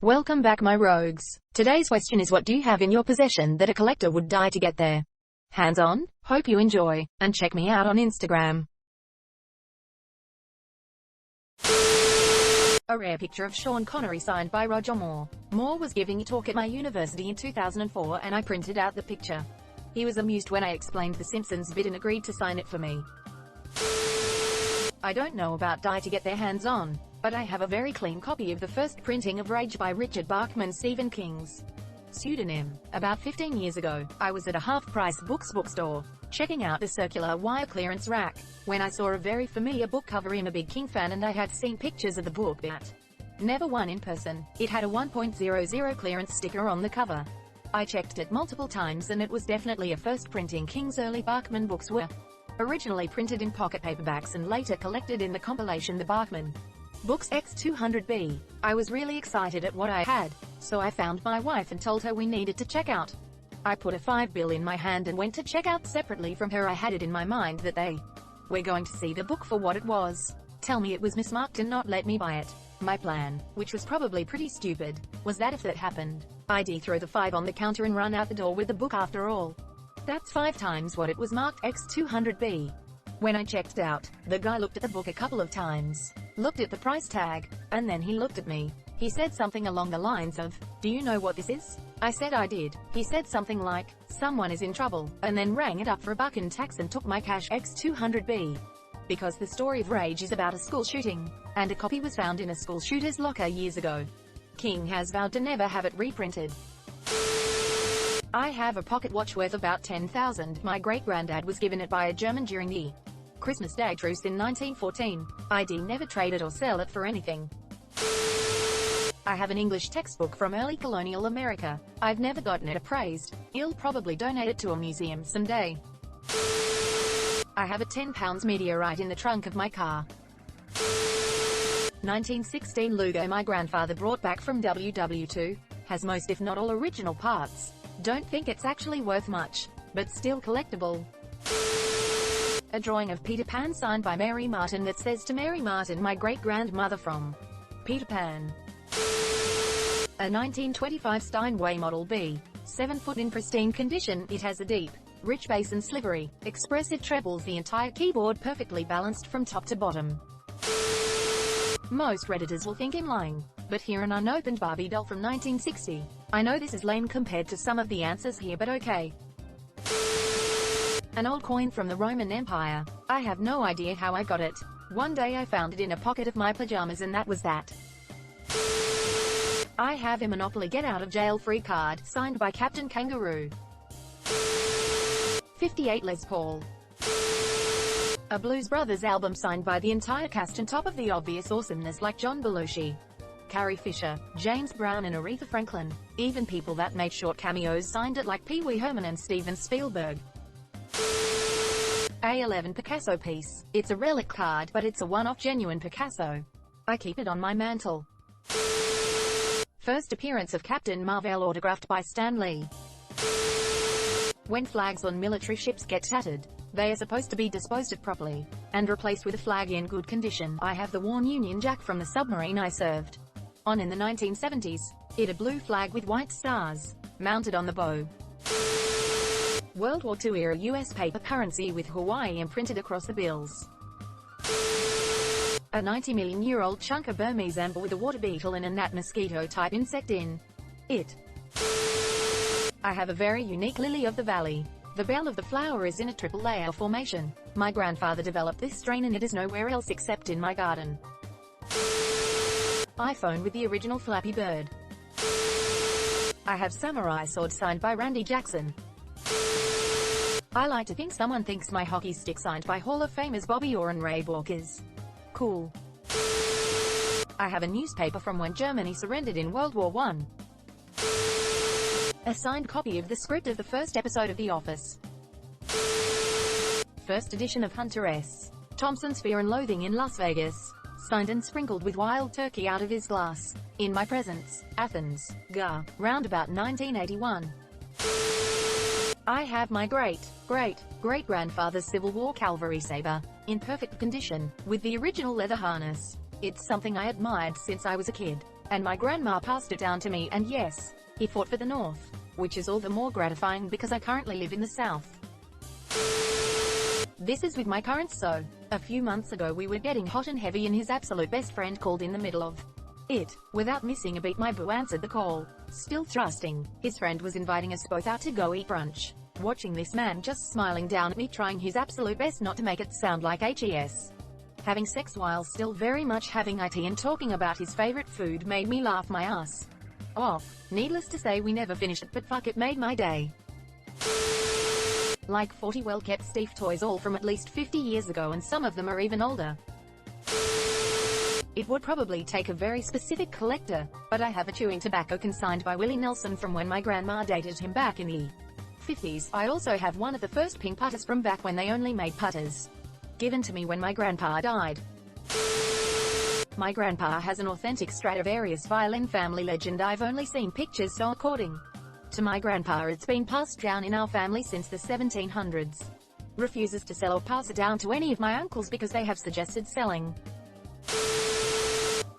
Welcome back, my rogues. Today's question is, what do you have in your possession that a collector would die to get there? Hands on. Hope you enjoy, and check me out on Instagram. A rare picture of Sean Connery signed by Roger Moore. Moore was giving a talk at my university in 2004 and I printed out the picture. He was amused when I explained the Simpsons bit and agreed to sign it for me. I don't know about die to get their hands on, but I have a very clean copy of the first printing of Rage by Richard Bachman, Stephen King's pseudonym. About 15 years ago, I was at a half-price bookstore, checking out the circular wire clearance rack, when I saw a very familiar book cover. I'm a big King fan and I had seen pictures of the book but never one in person. It had a 1.00 clearance sticker on the cover. I checked it multiple times and it was definitely a first printing. King's early Bachman books were originally printed in pocket paperbacks and later collected in the compilation The Bachman Books X200B. I was really excited at what I had, so I found my wife and told her we needed to check out. I put a $5 bill in my hand and went to check out separately from her. I had it in my mind that they were going to see the book for what it was, tell me it was mismarked and not let me buy it. My plan, which was probably pretty stupid, was that if that happened, I'd throw the $5 on the counter and run out the door with the book. After all, that's 5 times what it was marked X200B. When I checked out, the guy looked at the book a couple of times, looked at the price tag, and then he looked at me. He said something along the lines of, "Do you know what this is?" I said I did. He said something like, "Someone is in trouble," and then rang it up for $1 in tax and took my cash. X200B. Because the story of Rage is about a school shooting, and a copy was found in a school shooter's locker years ago. King has vowed to never have it reprinted. I have a pocket watch worth about $10,000. My great-granddad was given it by a German during the Christmas Day truce in 1914. I'd never trade it or sell it for anything. I have an English textbook from early colonial America. I've never gotten it appraised. I'll probably donate it to a museum someday. I have a 10-pound meteorite in the trunk of my car. 1916 Luger my grandfather brought back from WW2. Has most if not all original parts. Don't think it's actually worth much, but still collectible. A drawing of Peter Pan signed by Mary Martin that says, "To Mary Martin, my great-grandmother from Peter Pan." A 1925 Steinway Model B, 7 foot in pristine condition. It has a deep, rich bass and slivery, expressive trebles. The entire keyboard perfectly balanced from top to bottom. Most Redditors will think I'm lying, but here an unopened Barbie doll from 1960. I know this is lame compared to some of the answers here, but okay. An old coin from the Roman Empire. I have no idea how I got it. One day I found it in a pocket of my pajamas and that was that. I have a Monopoly Get Out of Jail Free card, signed by Captain Kangaroo. 58 Les Paul. A Blues Brothers album signed by the entire cast on top of the obvious awesomeness like John Belushi, Carrie Fisher, James Brown and Aretha Franklin. Even people that made short cameos signed it like Pee Wee Herman and Steven Spielberg. A11 Picasso piece. It's a relic card, but it's a one-off genuine Picasso. I keep it on my mantle. First appearance of Captain Marvel autographed by Stan Lee. When flags on military ships get tattered, they are supposed to be disposed of properly, and replaced with a flag in good condition. I have the worn Union Jack from the submarine I served on in the 1970s. It a blue flag with white stars, mounted on the bow. World War II era US paper currency with Hawaii imprinted across the bills. A 90-million-year-old chunk of Burmese amber with a water beetle and a gnat mosquito-type insect in it. I have a very unique lily of the valley. The bell of the flower is in a triple layer formation. My grandfather developed this strain and it is nowhere else except in my garden. iPhone with the original Flappy Bird. I have samurai sword signed by Randy Jackson. I like to think someone thinks my hockey stick signed by Hall of Famers Bobby Orr and Ray Bourque is cool. I have a newspaper from when Germany surrendered in World War I. A signed copy of the script of the first episode of The Office. First edition of Hunter S. Thompson's Fear and Loathing in Las Vegas. Signed and sprinkled with wild turkey out of his glass. In my presence, Athens, Ga, round about 1981. I have my great-great-great-grandfather's Civil War cavalry saber, in perfect condition, with the original leather harness. It's something I admired since I was a kid. and my grandma passed it down to me, and yes, he fought for the North, which is all the more gratifying because I currently live in the South. This is with my current so. A few months ago we were getting hot and heavy and his absolute best friend called in the middle of it. Without missing a beat my boo answered the call. Still thrusting, his friend was inviting us both out to go eat brunch. Watching this man just smiling down at me trying his absolute best not to make it sound like HES. Having sex while still very much having IT and talking about his favorite food made me laugh my ass off. Needless to say we never finished it, but fuck, it made my day. Like 40 well-kept Steve toys, all from at least 50 years ago, and some of them are even older. It would probably take a very specific collector, but I have a chewing tobacco consigned by Willie Nelson from when my grandma dated him back in the 50s. I also have one of the first pink putters from back when they only made putters, given to me when my grandpa died. My grandpa has an authentic Stradivarius violin, family legend. I've only seen pictures, so according to my grandpa it's been passed down in our family since the 1700s. Refuses to sell or pass it down to any of my uncles because they have suggested selling.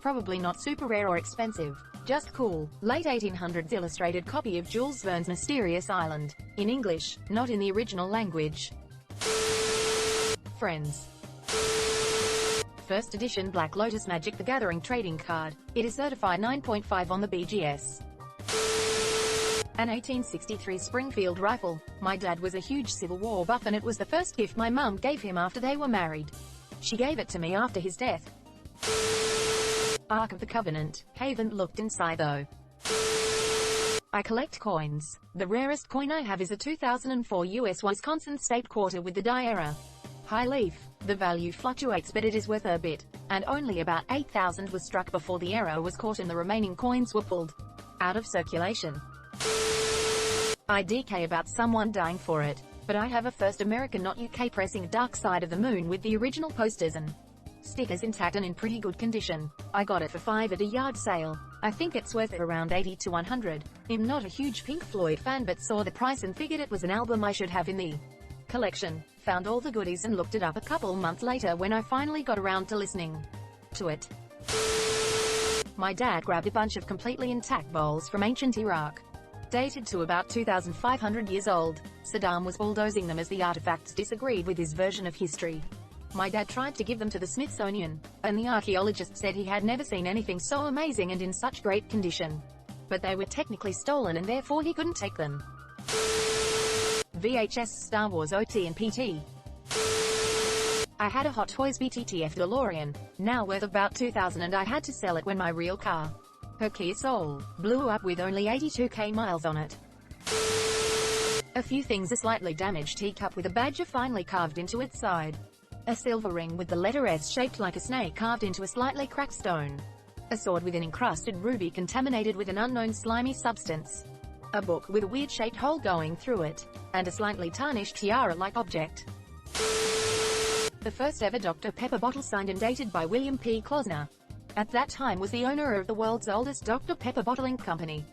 Probably not super rare or expensive, just cool. Late 1800s illustrated copy of Jules Verne's Mysterious Island, in English, not in the original language. Friends. First edition Black Lotus Magic the Gathering trading card. It is certified 9.5 on the BGS. An 1863 Springfield rifle. My dad was a huge Civil War buff and it was the first gift my mum gave him after they were married. She gave it to me after his death. Ark of the Covenant. Haven't looked inside though. I collect coins. The rarest coin I have is a 2004 US Wisconsin State Quarter with the die era high leaf. The value fluctuates but it is worth a bit, and only about 8,000 was struck before the arrow was caught and the remaining coins were pulled out of circulation. I DK about someone dying for it, but I have a first American not UK pressing Dark Side of the Moon with the original posters and stickers intact and in pretty good condition. I got it for $5 at a yard sale. I think it's worth around 80 to 100. I'm not a huge Pink Floyd fan but saw the price and figured it was an album I should have in the collection. Found all the goodies and looked it up a couple months later when I finally got around to listening to it. My dad grabbed a bunch of completely intact bowls from ancient Iraq, dated to about 2,500 years old. Saddam was bulldozing them as the artifacts disagreed with his version of history. My dad tried to give them to the Smithsonian, and the archaeologist said he had never seen anything so amazing and in such great condition. But they were technically stolen and therefore he couldn't take them. VHS Star Wars OT and PT. I had a Hot Toys BTTF DeLorean, now worth about $2,000, and I had to sell it when my real car, her Kia Soul, blew up with only 82k miles on it. A few things: a slightly damaged teacup with a badger finely carved into its side. A silver ring with the letter S shaped like a snake carved into a slightly cracked stone. A sword with an encrusted ruby contaminated with an unknown slimy substance. A book with a weird-shaped hole going through it, and a slightly tarnished tiara-like object. The first ever Dr. Pepper bottle signed and dated by William P. Klosner. At that time was the owner of the world's oldest Dr. Pepper bottling company.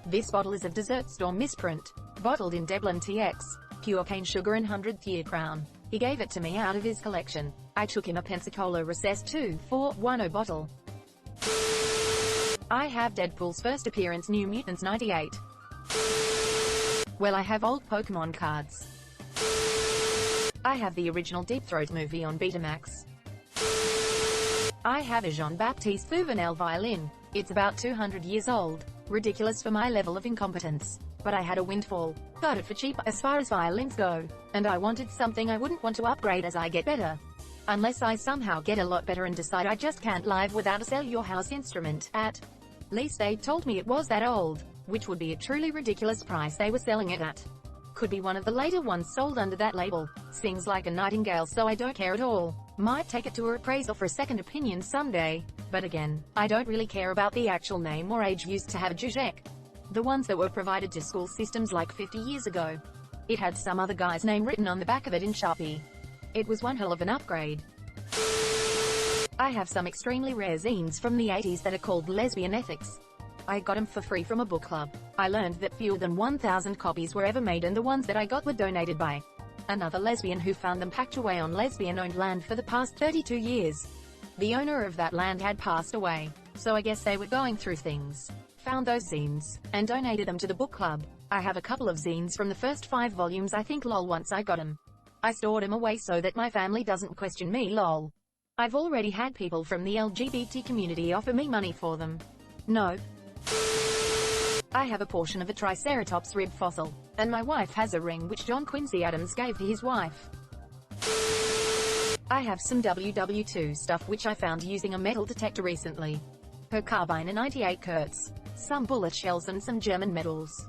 This bottle is of Desert Storm misprint, bottled in Deblin TX, pure cane sugar and 100th year crown. He gave it to me out of his collection. I took him a Pensacola Recess 2410 bottle. I have Deadpool's first appearance New Mutants 98. Well, I have old Pokemon cards. I have the original Deep Throat movie on Betamax. I have a Jean-Baptiste Thouvenel violin. It's about 200 years old. Ridiculous for my level of incompetence. But I had a windfall. Got it for cheap as far as violins go. And I wanted something I wouldn't want to upgrade as I get better. Unless I somehow get a lot better and decide I just can't live without a sell your house instrument. At least they told me it was that old, which would be a truly ridiculous price they were selling it at. Could be one of the later ones sold under that label. Sings like a nightingale, so I don't care at all. Might take it to a appraisal for a second opinion someday. But again, I don't really care about the actual name or age used to have a Zizek. The ones that were provided to school systems like 50 years ago. It had some other guy's name written on the back of it in Sharpie. It was one hell of an upgrade. I have some extremely rare zines from the 80s that are called Lesbian Ethics. I got them for free from a book club. I learned that fewer than 1,000 copies were ever made, and the ones that I got were donated by another lesbian who found them packed away on lesbian-owned land for the past 32 years. The owner of that land had passed away, So I guess they were going through things. Found those zines, and donated them to the book club. I have a couple of zines from the first 5 volumes I think lol once I got them. I stored them away so that my family doesn't question me lol. I've already had people from the LGBT community offer me money for them. Nope. I have a portion of a Triceratops rib fossil, and my wife has a ring which John Quincy Adams gave to his wife. I have some WW2 stuff which I found using a metal detector recently. Her carbine, a 98 Kurtz, some bullet shells and some German medals.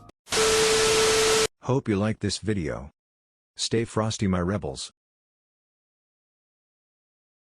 Hope you liked this video. Stay frosty my rebels.